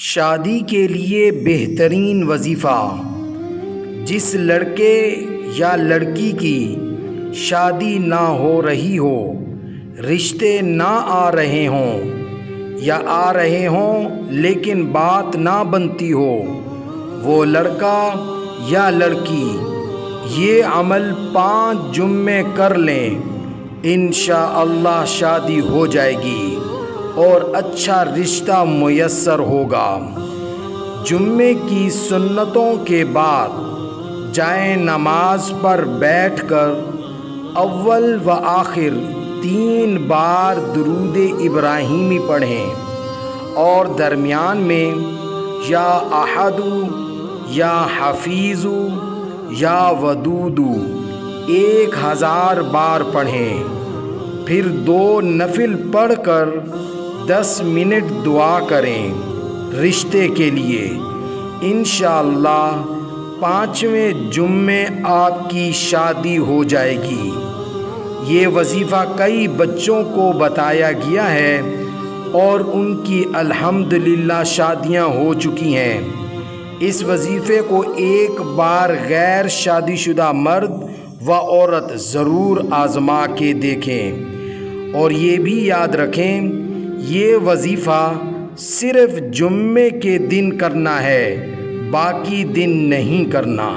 شادی کے لیے بہترین وظیفہ۔ جس لڑکے یا لڑکی کی شادی نہ ہو رہی ہو، رشتے نہ آ رہے ہوں یا آ رہے ہوں لیکن بات نہ بنتی ہو، وہ لڑکا یا لڑکی یہ عمل 5 جمعے کر لیں، انشاءاللہ شادی ہو جائے گی اور اچھا رشتہ میسر ہوگا۔ جمعے کی سنتوں کے بعد جائیں نماز پر بیٹھ کر اول و آخر 3 بار درود ابراہیمی پڑھیں اور درمیان میں یا احد یا حفیظ یا ودود 1000 بار پڑھیں، پھر 2 نفل پڑھ کر 10 منٹ دعا کریں رشتے کے لیے۔ انشاءاللہ 5ویں جمعے آپ کی شادی ہو جائے گی۔ یہ وظیفہ کئی بچوں کو بتایا گیا ہے اور ان کی الحمدللہ شادیاں ہو چکی ہیں۔ اس وظیفے کو ایک بار غیر شادی شدہ مرد و عورت ضرور آزما کے دیکھیں، اور یہ بھی یاد رکھیں یہ وظیفہ صرف جمعے کے دن کرنا ہے، باقی دن نہیں کرنا۔